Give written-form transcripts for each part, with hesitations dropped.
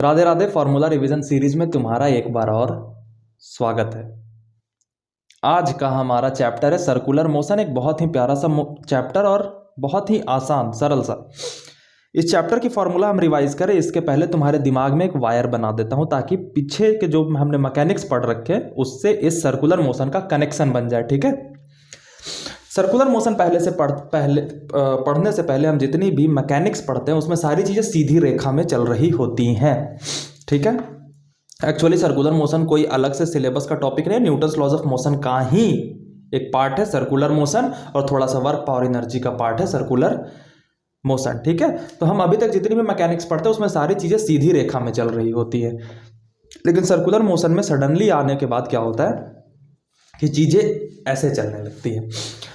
Radhe Radhe. Formula revision series में तुम्हारा एक बार और स्वागत है। आज का हमारा चैप्टर है सर्कुलर मोशन। एक बहुत ही प्यारा सा चैप्टर और बहुत ही आसान सरल सा। इस चैप्टर की फॉर्मूला हम रिवाइज करें इसके पहले तुम्हारे दिमाग में एक वायर बना देता हूं ताकि पीछे के जो हमने मैकेनिक्स पढ़ रखे उससे इस सर्कुलर मोशन का कनेक्शन बन जाए। ठीक है। सर्कुलर मोशन पढ़ने से पहले हम जितनी भी मैकेनिक्स पढ़ते हैं उसमें सारी चीज़ें सीधी रेखा में चल रही होती हैं। ठीक है। एक्चुअली सर्कुलर मोशन कोई अलग से सिलेबस का टॉपिक नहीं है, न्यूटन्स लॉज ऑफ मोशन का ही एक पार्ट है सर्कुलर मोशन, और थोड़ा सा वर्क पावर एनर्जी का पार्ट है सर्कुलर मोशन। ठीक है। तो हम अभी तक जितनी भी मैकेनिक्स पढ़ते हैं उसमें सारी चीज़ें सीधी रेखा में चल रही होती है, लेकिन सर्कुलर मोशन में सडनली आने के बाद क्या होता है कि चीज़ें ऐसे चलने लगती है।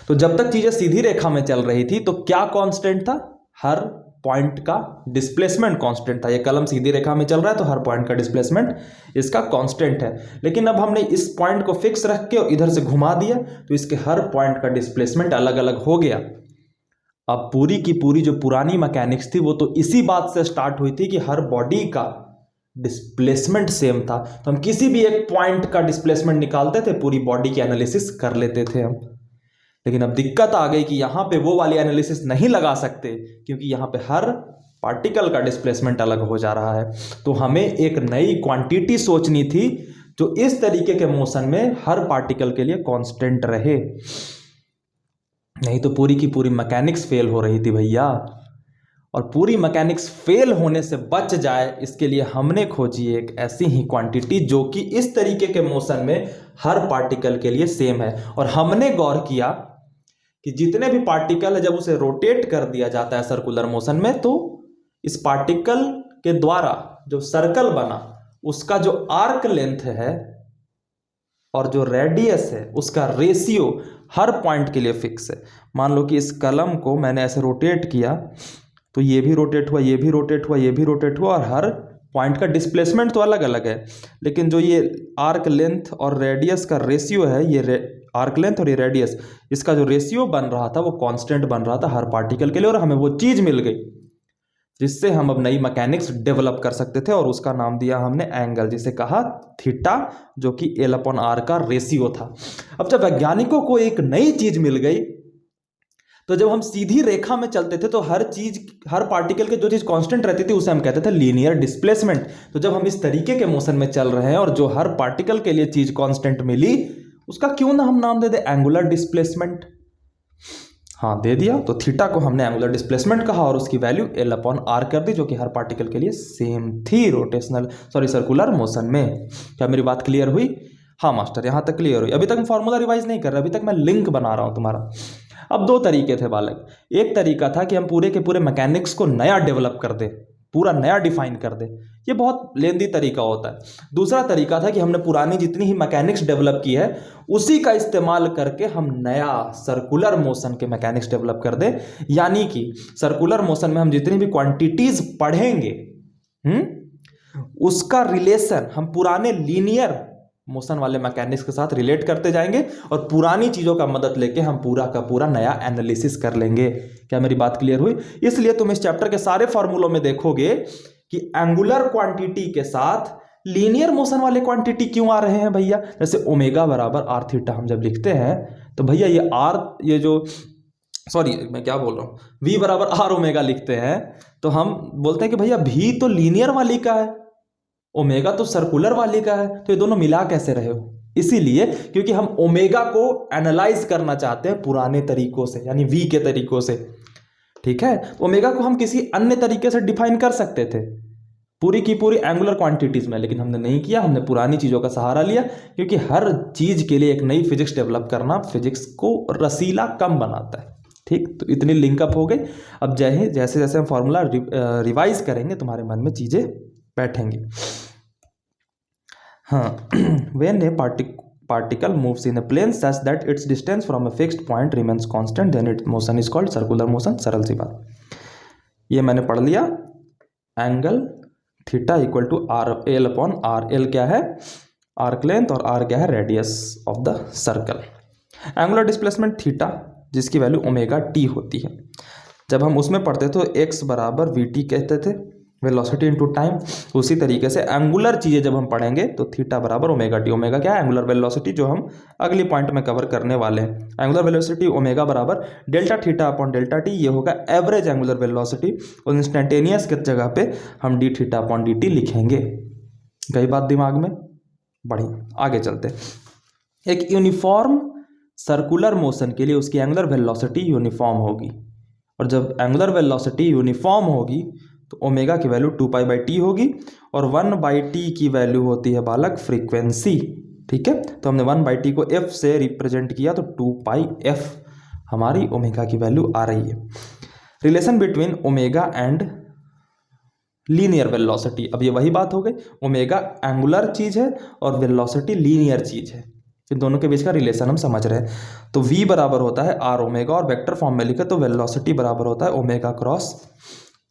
तो जब तक चीज़ें सीधी रेखा में चल रही थी तो क्या कांस्टेंट था? हर पॉइंट का डिस्प्लेसमेंट कांस्टेंट था। ये कलम सीधी रेखा में चल रहा है तो हर पॉइंट का डिस्प्लेसमेंट इसका कांस्टेंट है। लेकिन अब हमने इस पॉइंट को फिक्स रख के और इधर से घुमा दिया तो इसके हर पॉइंट का डिस्प्लेसमेंट अलग अलग हो गया। अब पूरी की पूरी जो पुरानी मैकेनिक्स थी वो तो इसी बात से स्टार्ट हुई थी कि हर बॉडी का डिस्प्लेसमेंट सेम था, तो हम किसी भी एक पॉइंट का डिस्प्लेसमेंट निकालते थे, पूरी बॉडी की एनालिसिस कर लेते थे हम। लेकिन अब दिक्कत आ गई कि यहां पे वो वाली एनालिसिस नहीं लगा सकते क्योंकि यहां पे हर पार्टिकल का डिस्प्लेसमेंट अलग हो जा रहा है। तो हमें एक नई क्वांटिटी सोचनी थी जो इस तरीके के मोशन में हर पार्टिकल के लिए कांस्टेंट रहे, नहीं तो पूरी की पूरी मैकेनिक्स फेल हो रही थी भैया। और पूरी मैकेनिक्स फेल होने से बच जाए इसके लिए हमने खोजी एक ऐसी ही क्वांटिटी जो कि इस तरीके के मोशन में हर पार्टिकल के लिए सेम है। और हमने गौर किया कि जितने भी पार्टिकल है जब उसे रोटेट कर दिया जाता है सर्कुलर मोशन में तो इस पार्टिकल के द्वारा जो सर्कल बना उसका जो आर्क लेंथ है और जो रेडियस है उसका रेशियो हर पॉइंट के लिए फिक्स है। मान लो कि इस कलम को मैंने ऐसे रोटेट किया तो ये भी रोटेट हुआ, ये भी रोटेट हुआ, ये भी रोटेट हुआ, और हर पॉइंट का डिस्प्लेसमेंट तो अलग अलग है, लेकिन जो ये आर्क लेंथ और रेडियस का रेशियो है, ये आर्क लेंथ और ये रेडियस, इसका जो रेशियो बन रहा था वो कांस्टेंट बन रहा था हर पार्टिकल के लिए। और हमें वो चीज़ मिल गई जिससे हम अब नई मैकेनिक्स डेवलप कर सकते थे, और उसका नाम दिया हमने एंगल, जिसे कहा थीटा, जो कि L/R का रेशियो था। अब जब वैज्ञानिकों को एक नई चीज़ मिल गई तो जब हम सीधी रेखा में चलते थे तो हर पार्टिकल के जो चीज़ कांस्टेंट रहती थी उसे हम कहते थे लीनियर डिस्प्लेसमेंट। तो जब हम इस तरीके के मोशन में चल रहे हैं और जो हर पार्टिकल के लिए चीज़ कांस्टेंट मिली उसका क्यों ना हम नाम दे दे एंगुलर डिस्प्लेसमेंट। हाँ, दे दिया। तो थीटा को हमने एंगुलर डिस्प्लेसमेंट कहा और उसकी वैल्यू L/R कर दी, जो कि हर पार्टिकल के लिए सेम थी सर्कुलर मोशन में। क्या मेरी बात क्लियर हुई? हाँ मास्टर, यहाँ तक क्लियर हुई। अभी तक मैं फॉर्मूला रिवाइज नहीं कर रहा, अभी तक मैं लिंक बना रहा हूँ तुम्हारा। अब दो तरीके थे बालक। एक तरीका था कि हम पूरे के पूरे मैकेनिक्स को नया डेवलप कर दे, पूरा नया डिफाइन कर दे, ये बहुत लेंदी तरीका होता है। दूसरा तरीका था कि हमने पुरानी जितनी ही मैकेनिक्स डेवलप की है उसी का इस्तेमाल करके हम नया सर्कुलर मोशन के मैकेनिक्स डेवलप कर दे। यानी कि सर्कुलर मोशन में हम जितनी भी क्वांटिटीज पढ़ेंगे उसका रिलेशन हम पुराने लीनियर मोशन वाले मैकेनिक्स के साथ रिलेट करते जाएंगे और पुरानी चीज़ों का मदद लेके हम पूरा का पूरा नया एनालिसिस कर लेंगे। क्या मेरी बात क्लियर हुई? इसलिए तुम इस चैप्टर के सारे फॉर्मूलों में देखोगे कि एंगुलर क्वांटिटी के साथ लीनियर मोशन वाले क्वांटिटी क्यों आ रहे हैं भैया। जैसे ओमेगा बराबर आर थीटा हम जब लिखते हैं तो भैया ये आर, ये जो मैं क्या बोल रहा हूँ, वी बराबर आर ओमेगा लिखते हैं तो हम बोलते हैं कि भैया भी तो लीनियर वाली का है, ओमेगा तो सर्कुलर वाली का है, तो ये दोनों मिला कैसे रहे हो? इसीलिए क्योंकि हम ओमेगा को एनालाइज करना चाहते हैं पुराने तरीकों से, यानी वी के तरीकों से। ठीक है। ओमेगा को हम किसी अन्य तरीके से डिफाइन कर सकते थे पूरी की पूरी एंगुलर क्वांटिटीज में, लेकिन हमने नहीं किया। हमने पुरानी चीज़ों का सहारा लिया क्योंकि हर चीज़ के लिए एक नई फिजिक्स डेवलप करना फिजिक्स को रसीला कम बनाता है। ठीक, तो इतनी लिंकअप हो गई। अब जैसे जैसे हम फॉर्मूला रिवाइज करेंगे तुम्हारे मन में चीज़ें बैठेंगी। हाँ, when a particle moves in a plane such that its distance from a fixed point remains constant, then its motion is called circular motion। सरल सी बात, ये मैंने पढ़ लिया। Angle theta equal to L/R। L क्या है? आर्क लेंथ, और R क्या है? Radius of the circle. Angular displacement theta, जिसकी वैल्यू ओमेगा टी होती है। जब हम उसमें पढ़ते थे तो x बराबर वी टी कहते थे, वेलोसिटी इनटू टाइम। उसी तरीके से एंगुलर चीज़ें जब हम पढ़ेंगे तो थीटा बराबर ओमेगा टी। ओमेगा क्या है? एंगुलर वेलोसिटी, जो हम अगली पॉइंट में कवर करने वाले हैं। एंगुलर वेलोसिटी ओमेगा बराबर delta theta upon delta T, ये होगा एवरेज एंगुलर वेलोसिटी। और इंस्टेंटेनियस की जगह पे हम D theta upon d T लिखेंगे। गई बात दिमाग में? बढ़िया, आगे चलते। एक यूनिफॉर्म सर्कुलर मोशन के लिए उसकी एंगुलर वेलोसिटी यूनिफॉर्म होगी, और जब एंगुलर वेलोसिटी यूनिफॉर्म होगी तो ओमेगा की वैल्यू 2π/t होगी, और 1/t की वैल्यू होती है बालक फ्रीक्वेंसी। ठीक है, तो हमने 1/t को f से रिप्रेजेंट किया तो 2πf हमारी ओमेगा की वैल्यू आ रही है। Relation between omega and linear velocity, अब ये वही बात हो गई, ओमेगा एंगुलर चीज है और वेलोसिटी लीनियर चीज है, इन दोनों के बीच का रिलेशन हम समझ रहे हैं। तो v बराबर होता है r ओमेगा, और वेक्टर फॉर्म में लिखे तो वेलोसिटी बराबर होता है ओमेगा क्रॉस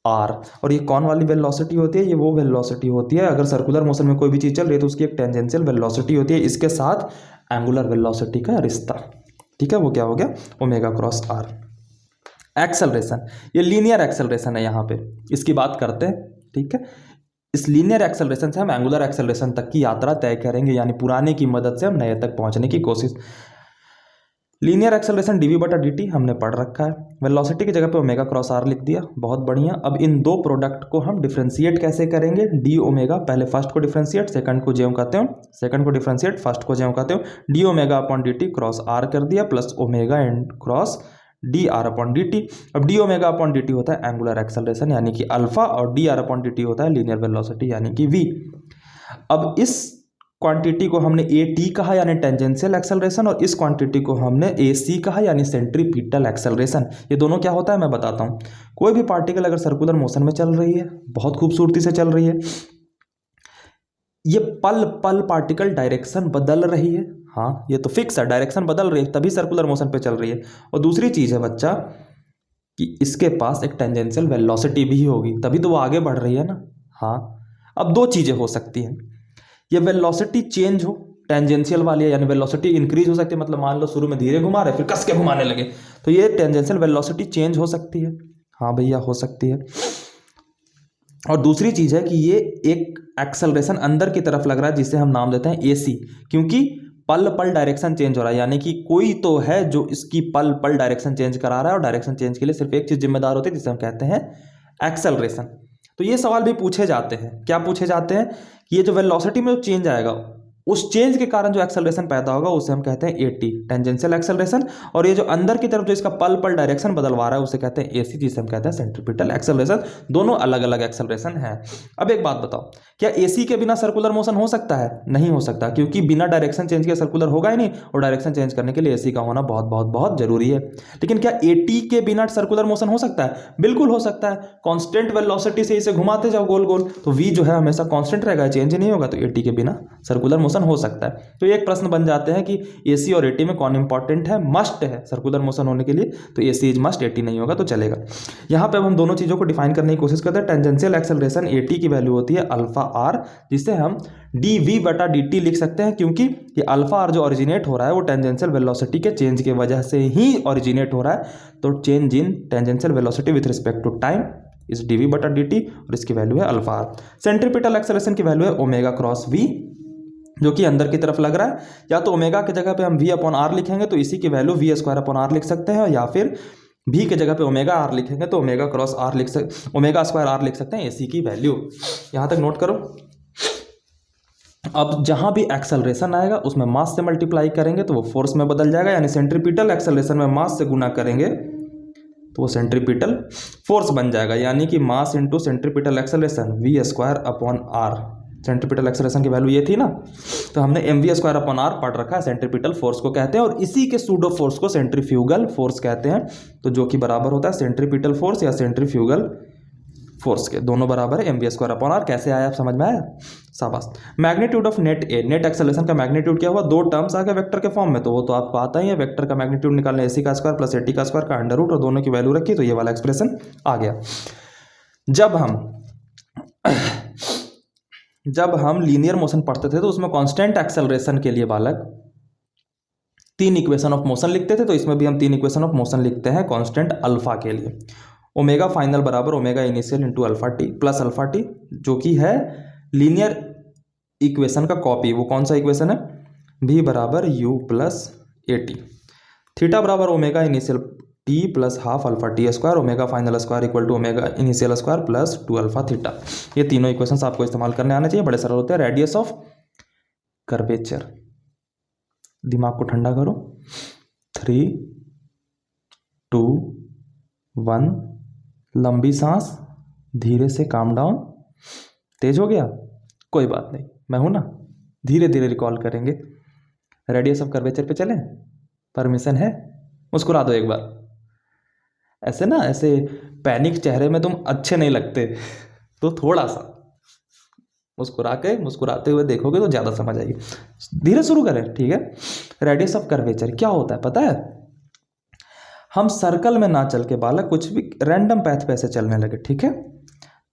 r। और ये कौन वाली वेलोसिटी होती है? ये वो वेलोसिटी होती है, अगर सर्कुलर मोशन में कोई भी चीज चल रही है तो उसकी एक टेंजेंशियल वेलोसिटी होती है, इसके साथ एंगुलर वेलोसिटी का रिश्ता। ठीक है, वो क्या हो गया? Omega cross r। एक्सेलरेशन, ये लीनियर एक्सेलरेशन है, यहाँ पे इसकी बात करते हैं। ठीक है, इस लीनियर एक्सेलरेशन से हम एंगुलर एक्सेलरेशन तक की यात्रा तय करेंगे, यानी पुराने की मदद से हम नए तक पहुंचने की कोशिश। लीनियर एक्सेलरेशन dv/dt हमने पढ़ रखा है। वेलोसिटी की जगह पे ओमेगा क्रॉस r लिख दिया, बहुत बढ़िया। अब इन दो प्रोडक्ट को हम डिफ्रेंशिएट कैसे करेंगे? डी ओमेगा, पहले फर्स्ट को डिफ्रेंशिएट, सेकंड को ज्यों कहते हो, सेकंड को डिफ्रेंशिएट, फर्स्ट को ज्यों कहते हो, d omega upon d t cross r कर दिया, plus omega and cross d r upon d t. अब d omega upon d t होता है एंगुलर एक्सेलरेशन यानी कि अल्फा, और d r upon d t होता है लीनियर वेलोसिटी यानी कि वी। अब इस क्वांटिटी को हमने ए टी कहा यानी टेंजेंशियल एक्सेलरेशन, और इस क्वांटिटी को हमने ए सी कहा यानी सेंट्रीपिटल एक्सेलरेशन। ये दोनों क्या होता है मैं बताता हूँ। कोई भी पार्टिकल अगर सर्कुलर मोशन में चल रही है, बहुत खूबसूरती से चल रही है, ये पल पल पार्टिकल डायरेक्शन बदल रही है, हाँ ये तो फिक्स है, डायरेक्शन बदल रही है तभी सर्कुलर मोशन पे चल रही है। और दूसरी चीज है बच्चा कि इसके पास एक टेंजेंशियल वेलोसिटी भी होगी, तभी तो वो आगे बढ़ रही है ना। हाँ, अब दो चीजें हो सकती हैं, ये वेलोसिटी चेंज हो, टेंजेंशियल वाली है यानी वेलोसिटी इंक्रीज हो सकती है, मतलब मान लो शुरू में धीरे घुमा रहे फिर कस के घुमाने लगे, तो ये टेंजेंशियल वेलोसिटी चेंज हो सकती है। हाँ भैया, हो सकती है। और दूसरी चीज है कि ये एक एक्सेलरेशन अंदर की तरफ लग रहा है जिसे हम नाम देते हैं एसी, क्योंकि पल पल डायरेक्शन चेंज हो रहा है, यानी कि कोई तो है जो इसकी पल पल डायरेक्शन चेंज करा रहा है, और डायरेक्शन चेंज के लिए सिर्फ एक चीज जिम्मेदार होती है जिसे हम कहते हैं एक्सेलरेशन। तो ये सवाल भी पूछे जाते हैं, क्या पूछे जाते हैं कि ये जो वेलोसिटी में जो चेंज आएगा, उस चेंज के कारण जो एक्सेलरेशन पैदा होगा उसे हम कहते हैं एटी, टेंजेंशियल एक्सेलरेशन, और ये जो अंदर की तरफ जो इसका पल पल डायरेक्शन बदलवा रहा है उसे कहते हैं एसी, जिसे हम कहते हैं सेंट्रीपिटल एक्सेलरेशन। दोनों अलग अलग एक्सेलरेशन है। अब एक बात बताओ, क्या एसी के बिना सर्कुलर मोशन हो सकता है? नहीं हो सकता, क्योंकि बिना डायरेक्शन चेंज के सर्कुलर होगा ही नहीं, और डायरेक्शन चेंज करने के लिए एसी का होना बहुत बहुत बहुत जरूरी है। लेकिन क्या एटी के बिना सर्कुलर मोशन हो सकता है? बिल्कुल हो सकता है। कांस्टेंट वेलोसिटी से इसे घुमाते जाओ गोल गोल, तो वी जो है हमेशा कांस्टेंट रहेगा, चेंज नहीं होगा, तो एटी के बिना सर्कुलर मोशन हो सकता है। तो एक प्रश्न बन जाते हैं कि एसी और एटी में कौन इंपॉर्टेंट है? मस्ट है सर्कुलर मोशन होने के लिए, तो एसी इज मस्ट, एटी नहीं होगा तो चलेगा। यहां पे अब हम दोनों चीजों को डिफाइन करने की कोशिश करते हैं। टेंजेंशियल एक्सेलरेशन एटी की वैल्यू होती है अल्फा आर, जिसे हम dv/dt लिख सकते हैं, क्योंकि ये अल्फा आर जो ओरिजिनेट हो रहा है वो टेंजेंशियल वेलोसिटी के चेंज की वजह से ही ओरिजिनेट हो रहा है। तो change in tangential velocity with respect to time is dv/dt, और इसकी वैल्यू है अल्फा आर। सेंट्रीपिटल एक्सेलरेशन की वैल्यू है ओमेगा क्रॉस वी, जो कि अंदर की तरफ लग रहा है। या तो ओमेगा की जगह पे हम v अपॉन आर लिखेंगे तो इसी की वैल्यू v² अपॉन आर लिख सकते हैं, या फिर v की जगह पे ओमेगा आर लिखेंगे तो ओमेगा क्रॉस आर लिख सकते, ओमेगा स्क्वायर आर लिख सकते हैं एसी की वैल्यू। यहां तक नोट करो। अब जहां भी एक्सेलरेशन आएगा उसमें मास से मल्टीप्लाई करेंगे तो वो फोर्स में बदल जाएगा, यानी सेंट्रीपिटल एक्सेलरेशन में मास से गुना करेंगे तो वो सेंट्रीपिटल फोर्स बन जाएगा, यानी कि mass into centripetal acceleration v² upon r. Centripetal acceleration की वैल्यू ये थी ना, तो हमने mv² अपॉन आर पढ़ रखा है, सेंट्रीपिटल फोर्स को कहते हैं, और इसी के सूडो फोर्स को सेंट्रीफ्यूगल फोर्स कहते हैं, तो जो कि बराबर होता है सेंट्रीपिटल फोर्स या सेंट्रीफ्यूगल फोर्स के, दोनों बराबर है mv² अपॉन आर। कैसे आया आप समझ में आया? शाबाश। Magnitude of net A, net acceleration का मैग्नीट्यूड क्या हुआ? दो टर्म्स आ गए वेक्टर के फॉर्म में, तो वो तो आपको आता ही है, वेक्टर का मैग्नीट्यूड निकालने एसी का स्क्वायर प्लस एटी का स्क्वायर का अंडर रूट, और दोनों की वैल्यू रखी तो ये वाला एक्सप्रेशन आ गया। जब हम लीनियर मोशन पढ़ते थे तो उसमें कांस्टेंट एक्सेलरेशन के लिए बालक 3 इक्वेशन ऑफ मोशन लिखते थे, तो इसमें भी हम 3 इक्वेशन ऑफ मोशन लिखते हैं कांस्टेंट अल्फा के लिए। ओमेगा फाइनल बराबर omega initial into alpha T plus alpha T, जो कि है लीनियर इक्वेशन का कॉपी। वो कौन सा इक्वेशन है? v बराबर u plus a t. Theta बराबर omega initial t plus half alpha t square, omega final square equal to omega initial square plus 2 alpha theta. ये तीनों इक्वेशंस आपको इस्तेमाल करने आने चाहिए, बड़े सरल होते हैं। रेडियस ऑफ कर्वेचर, दिमाग को ठंडा करो। 3 2 1, लंबी सांस, धीरे से काम डाउन। तेज हो गया? कोई बात नहीं, मैं हूं ना, धीरे धीरे रिकॉल करेंगे। रेडियस ऑफ कर्वेचर पे चलें? परमिशन है? मुस्कुरा दो एक बार। ऐसे ना, ऐसे पैनिक चेहरे में तुम अच्छे नहीं लगते, तो थोड़ा सा मुस्कुराते हुए देखोगे तो ज़्यादा समझ आएगी। धीरे शुरू करें, ठीक है। रेडियस ऑफ कर्वेचर क्या होता है पता है? हम सर्कल में ना चल के बालक कुछ भी रैंडम पैथ पे ऐसे चलने लगे, ठीक है।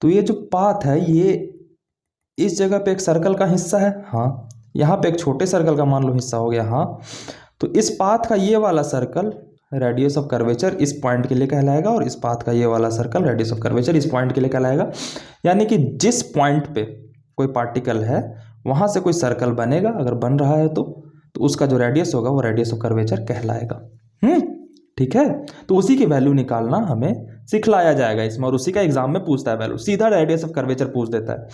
तो ये जो पाथ है, ये इस जगह पे एक सर्कल का हिस्सा है, हाँ। यहाँ पे एक छोटे सर्कल का मान लो हिस्सा हो गया, हाँ। तो इस पाथ का ये वाला सर्कल रेडियस ऑफ कर्वेचर इस पॉइंट के लिए कहलाएगा, और इस पाथ का ये वाला सर्कल रेडियस ऑफ कर्वेचर इस पॉइंट के लिए कहलाएगा। यानी कि जिस पॉइंट पे कोई पार्टिकल है वहाँ से कोई सर्कल बनेगा, अगर बन रहा है तो उसका जो रेडियस होगा वो रेडियस ऑफ कर्वेचर कहलाएगा। ठीक है। तो उसी की वैल्यू निकालना हमें सिखलाया जाएगा इसमें, और उसी का एग्जाम में पूछता है वैल्यू, सीधा रेडियस ऑफ कर्वेचर पूछ देता है।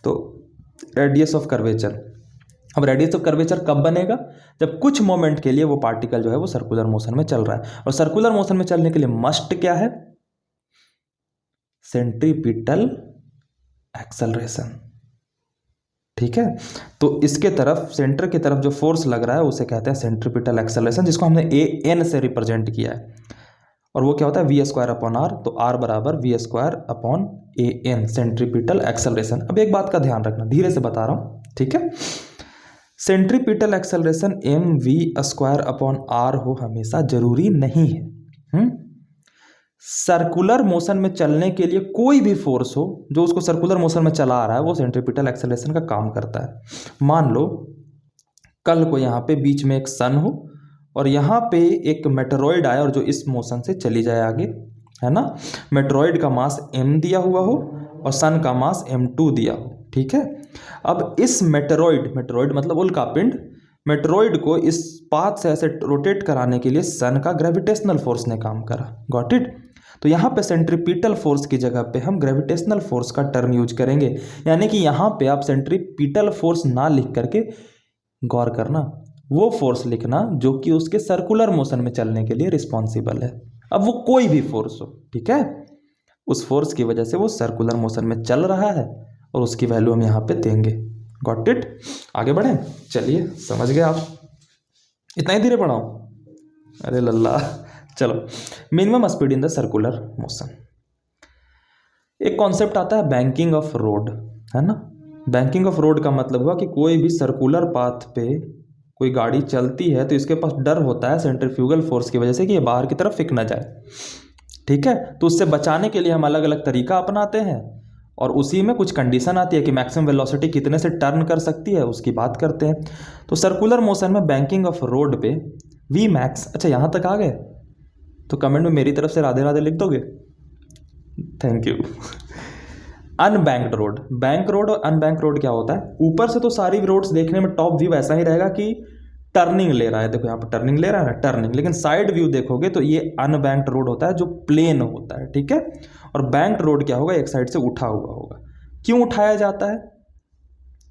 तो रेडियस ऑफ कर्वेचर, अब रेडियस ऑफ कर्वेचर कब बनेगा? जब कुछ मोमेंट के लिए वो पार्टिकल जो है वो सर्कुलर मोशन में चल रहा है, और सर्कुलर मोशन में चलने के लिए मस्ट क्या है? सेंट्रीपिटल एक्सेलरेशन, ठीक है। तो इसके तरफ, सेंटर की तरफ जो फोर्स लग रहा है उसे कहते हैं सेंट्रीपिटल एक्सेलरेशन, जिसको हमने ए एन से रिप्रेजेंट किया है, और वो क्या होता है? V square upon r. तो आर बराबर v square upon a n, centripetal acceleration. अब एक बात का ध्यान रखना, धीरे से बता रहा हूं, ठीक है। Centripetal acceleration m v square upon r हो हमेशा जरूरी नहीं है। सर्कुलर मोशन में चलने के लिए कोई भी फोर्स हो जो उसको सर्कुलर मोशन में चला रहा है वो सेंट्रीपिटल एक्सेलरेशन का काम करता है। मान लो कल को यहाँ पे बीच में एक सन हो, और यहाँ पे एक मेटेरॉइड आए और जो इस मोशन से चली जाए आगे, है ना। मेटेरॉइड का मास m दिया हुआ हो और सन का मास m2 दिया हो, ठीक है। अब इस मेटेरॉइड मतलब उल्का पिंड, मेटेरॉइड को इस पाथ से ऐसे रोटेट कराने के लिए सन का ग्रेविटेशनल फोर्स ने काम करा। Got it? तो यहाँ पे सेंट्रीपिटल फोर्स की जगह पे हम ग्रेविटेशनल फोर्स का टर्म यूज करेंगे। यानी कि यहाँ पे आप सेंट्रीपिटल फोर्स ना लिख करके गौर करना, वो फोर्स लिखना जो कि उसके सर्कुलर मोशन में चलने के लिए रिस्पॉन्सिबल है। अब वो कोई भी फोर्स हो, ठीक है, उस फोर्स की वजह से वो सर्कुलर मोशन में चल रहा है, और उसकी वैल्यू हम यहाँ पे देंगे। Got it? आगे बढ़े, चलिए, समझ गए आप? इतना ही धीरे पढ़ाऊं? अरे लल्ला, चलो। Minimum speed in the circular motion. एक कॉन्सेप्ट आता है बैंकिंग ऑफ रोड, है ना। बैंकिंग ऑफ रोड का मतलब हुआ कि कोई भी सर्कुलर पाथ पे कोई गाड़ी चलती है तो इसके पास डर होता है सेंट्रीफ्यूगल फोर्स की वजह से कि ये बाहर की तरफ फेंक ना जाए, ठीक है। तो उससे बचाने के लिए हम अलग अलग तरीका अपनाते हैं, और उसी में कुछ कंडीशन आती है कि मैक्सिमम वेलोसिटी कितने से टर्न कर सकती है, उसकी बात करते हैं। तो सर्कुलर मोशन में बैंकिंग ऑफ रोड पे वी मैक्स, अच्छा यहाँ तक आ गए तो कमेंट में मेरी तरफ से राधे राधे लिख दोगे? Thank you. Unbanked road, bank road और अनबैंक्ड रोड क्या होता है? ऊपर से तो सारी रोड्स देखने में टॉप व्यू ऐसा ही रहेगा कि टर्निंग ले रहा है, देखो यहाँ पर टर्निंग ले रहा है ना, टर्निंग, लेकिन साइड व्यू देखोगे तो ये अनबैंक्ड रोड होता है जो प्लेन होता है, ठीक है। और बैंक्ड रोड क्या होगा? एक साइड से उठा हुआ होगा। क्यों उठाया जाता है?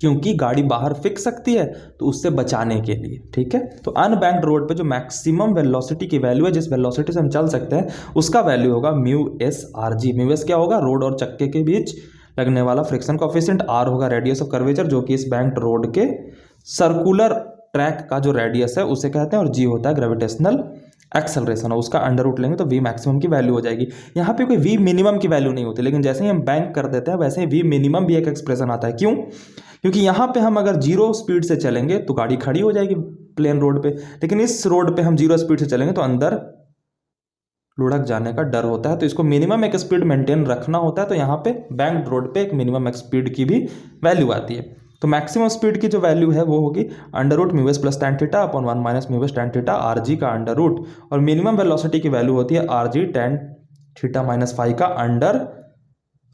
क्योंकि गाड़ी बाहर फेंक सकती है, तो उससे बचाने के लिए, ठीक है। तो अनबैंक्ड रोड पे जो मैक्सिमम वेलोसिटी की वैल्यू है, जिस वेलोसिटी से हम चल सकते हैं, उसका वैल्यू होगा mu S R G. Mu S क्या होगा? रोड और चक्के के बीच लगने वाला फ्रिक्शन कोएफिशिएंट। आर होगा रेडियस ऑफ कर्वेचर, जो कि इस बैंक्ड रोड के सर्कुलर ट्रैक का जो रेडियस है उसे कहते हैं, और जी होता है ग्रेविटेशनल एक्सेलरेशन, और उसका अंडर रूट लेंगे तो वी मैक्सिमम की वैल्यू हो जाएगी। यहाँ पे कोई वी मिनिमम की वैल्यू नहीं होती, लेकिन जैसे ही हम बैंक कर देते हैं वैसे ही वी मिनिमम भी एक एक्सप्रेशन आता है। क्यों? क्योंकि यहाँ पे हम अगर 0 स्पीड से चलेंगे तो गाड़ी खड़ी हो जाएगी प्लेन रोड पे, लेकिन इस रोड पे हम 0 स्पीड से चलेंगे तो अंदर लुढ़क जाने का डर होता है, तो इसको मिनिमम एक स्पीड मेंटेन रखना होता है। तो यहाँ पे बैंक्ड रोड पे एक मिनिमम स्पीड की भी वैल्यू आती है। तो मैक्सिमम स्पीड की जो वैल्यू है वो होगी under root mu s plus tan theta upon 1 minus mu s tan theta r g का अंडर रूट, और मिनिमम वेलोसिटी की वैल्यू होती है r g tan theta minus phi का अंडर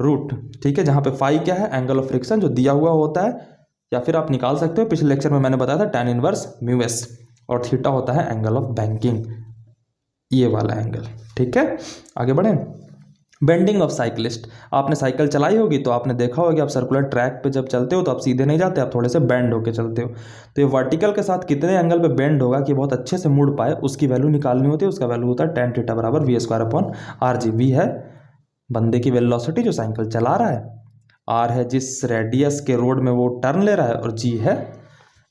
रूट। ठीक है, जहाँ पे फाई क्या है, एंगल ऑफ फ्रिक्शन जो दिया हुआ होता है, या फिर आप निकाल सकते हो, पिछले लेक्चर में मैंने बताया था tan इनवर्स म्यू एस, और थीटा होता है एंगल ऑफ बैंकिंग, ये वाला एंगल। ठीक है, आगे बढ़ें। बेंडिंग ऑफ साइकिलिस्ट, आपने साइकिल चलाई होगी तो आपने देखा होगा कि आप सर्कुलर ट्रैक पे जब चलते हो तो आप सीधे नहीं जाते, आप थोड़े से बेंड होके चलते हो। तो ये वर्टिकल के साथ कितने एंगल पे बेंड होगा कि बहुत अच्छे से मुड़ पाए, उसकी वैल्यू निकालनी होती है। उसका वैल्यू होता है tan थीटा बराबर v square upon r g. वी है बंदे की वेलोसिटी जो साइकिल चला रहा है, आर है जिस रेडियस के रोड में वो टर्न ले रहा है, और जी है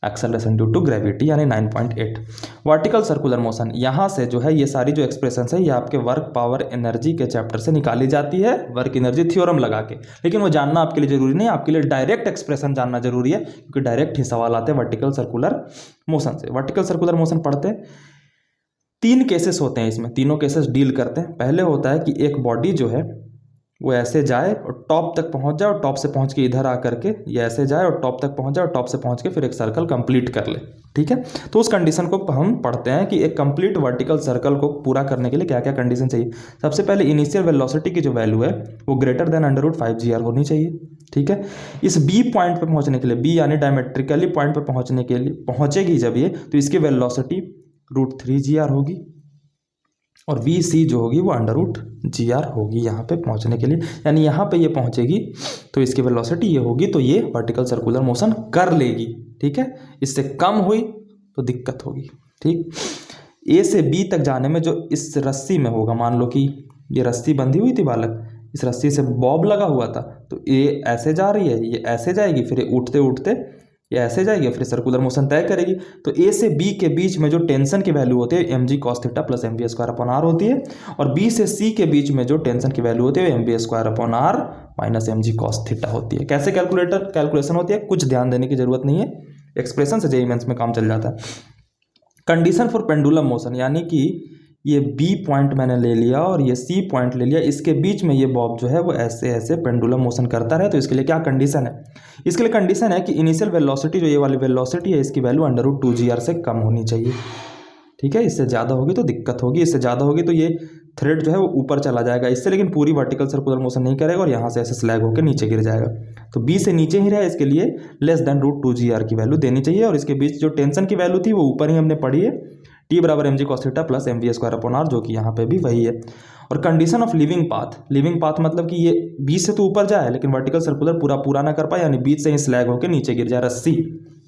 एक्सेलरेशन ड्यू टू ग्रेविटी यानी 9.8। वर्टिकल सर्कुलर मोशन, यहाँ से जो है ये सारी जो एक्सप्रेशन है ये आपके वर्क पावर एनर्जी के चैप्टर से निकाली जाती है, वर्क एनर्जी थ्योरम लगा के। लेकिन वो जानना आपके लिए जरूरी नहीं, आपके लिए डायरेक्ट एक्सप्रेशन जानना जरूरी है, क्योंकि डायरेक्ट ही सवाल आते हैं वर्टिकल सर्कुलर मोशन से। वर्टिकल सर्कुलर मोशन पढ़ते हैं, 3 केसेस होते हैं इसमें, तीनों केसेस डील करते हैं। पहले होता है कि एक बॉडी जो है वो ऐसे जाए और टॉप तक पहुंच जाए, और टॉप से पहुंच के इधर आकर के ये ऐसे जाए और टॉप तक पहुंच जाए, और टॉप से पहुंच के फिर एक सर्कल कंप्लीट कर ले। ठीक है, तो उस कंडीशन को हम पढ़ते हैं कि एक कंप्लीट वर्टिकल सर्कल को पूरा करने के लिए क्या क्या कंडीशन चाहिए। सबसे पहले इनिशियल वेलोसिटी की जो वैल्यू है वो ग्रेटर देन √5 होनी चाहिए। ठीक है, इस बी पॉइंट पे पहुंचने के लिए, बी यानी डायमेट्रिकली पॉइंट पे पहुंचने के लिए पहुंचेगी जब ये, तो इसकी वेलोसिटी √3 होगी, और वी सी जो होगी वो √GR होगी यहाँ पे पहुँचने के लिए। यानी यहाँ पे ये पहुँचेगी तो इसकी वेलोसिटी ये होगी, तो ये वर्टिकल सर्कुलर मोशन कर लेगी। ठीक है, इससे कम हुई तो दिक्कत होगी। ठीक, ए से बी तक जाने में जो इस रस्सी में होगा, मान लो कि ये रस्सी बंधी हुई थी बालक, इस रस्सी से बॉब लगा हुआ था, तो ये ऐसे जा रही है, ये ऐसे जाएगी, फिर ये उठते उठते ये ऐसे जाएगी, फिर सर्कुलर मोशन तय करेगी। तो ए से बी के बीच में जो टेंशन की वैल्यू होती है mg cos theta plus mv square upon r होती है, और बी से सी के बीच में जो टेंशन की वैल्यू होती है mv square upon r minus mg cos theta होती है। कैसे कैलकुलेशन होती है, कुछ ध्यान देने की जरूरत नहीं है, एक्सप्रेशन से जेईई मेंस में काम चल जाता है। कंडीशन फॉर पेंडुलम मोशन, यानी कि ये बी पॉइंट मैंने ले लिया और ये सी पॉइंट ले लिया, इसके बीच में ये बॉब जो है वो ऐसे ऐसे पेंडुलम मोशन करता रहे, तो इसके लिए क्या कंडीशन है, इसके लिए कंडीशन है कि इनिशियल वेलोसिटी जो ये वाली वेलोसिटी है इसकी वैल्यू √2GR से कम होनी चाहिए। ठीक है, इससे ज़्यादा होगी तो दिक्कत होगी, इससे ज़्यादा होगी तो ये थ्रेड जो है वो ऊपर चला जाएगा इससे, लेकिन पूरी वर्टिकल सर्कुलर मोशन नहीं करेगा और यहाँ से ऐसे स्लैग होकर नीचे गिर जाएगा। तो बी से नीचे ही रहे, इसके लिए लेस देन √2GR की वैल्यू देनी चाहिए, और इसके बीच जो टेंशन की वैल्यू थी वो ऊपर ही हमने पढ़ी है, T बराबर mg cos theta plus mv square upon r, जो कि यहाँ पे भी वही है। और condition of living path, living path मतलब कि ये बीच से तो ऊपर जाए लेकिन वर्टिकल सर्कुलर पूरा ना कर पाए, यानी बीच से ही स्लैग होकर नीचे गिर जाए रस्सी।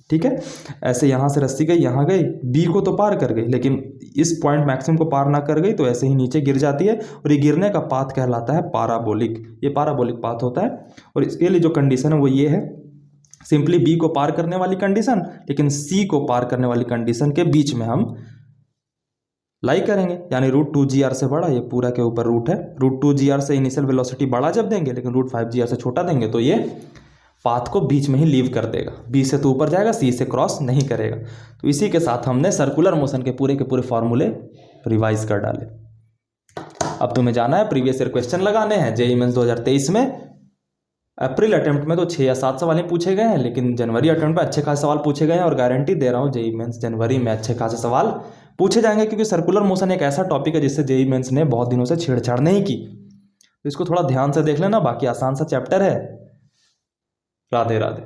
ठीक है, ऐसे यहाँ से रस्सी गई, यहाँ गई, बी को तो पार कर गई लेकिन इस पॉइंट मैक्सिमम को पार ना कर गई, तो ऐसे ही नीचे गिर जाती है, और ये गिरने का पाथ कहलाता है पाराबोलिक, ये पाराबोलिक पाथ होता है। और इसके लिए जो कंडीशन है वो ये है, सिंपली बी को पार करने वाली कंडीशन, लेकिन सी को पार करने वाली कंडीशन के बीच में हम लाई करेंगे, यानी √2GR से बड़ा, ये पूरा के ऊपर रूट है, √2GR से इनिशियल वेलोसिटी बड़ा जब देंगे लेकिन √5GR से छोटा देंगे, तो ये पाथ को बीच में ही लीव कर देगा, बी से तो ऊपर जाएगा, सी से क्रॉस नहीं करेगा। तो इसी के साथ हमने सर्कुलर मोशन के पूरे फॉर्मूले रिवाइज कर डाले। अब तुम्हें जाना है प्रीवियस ईयर क्वेश्चन लगाने हैं जेईई मेंस 2023 में। अप्रैल अटेम्प्ट में तो 6 या 7 सवाल ही पूछे गए हैं, लेकिन जनवरी अटेम्प्ट में अच्छे खासे सवाल पूछे गए हैं, और गारंटी दे रहा हूँ जेईई मेंस जनवरी में अच्छे खासे सवाल पूछे जाएंगे, क्योंकि सर्कुलर मोशन एक ऐसा टॉपिक है जिससे जेईई मेंस ने बहुत दिनों से छेड़छाड़ नहीं की। तो इसको थोड़ा ध्यान से देख लेना, बाकी आसान सा चैप्टर है। राधे राधे।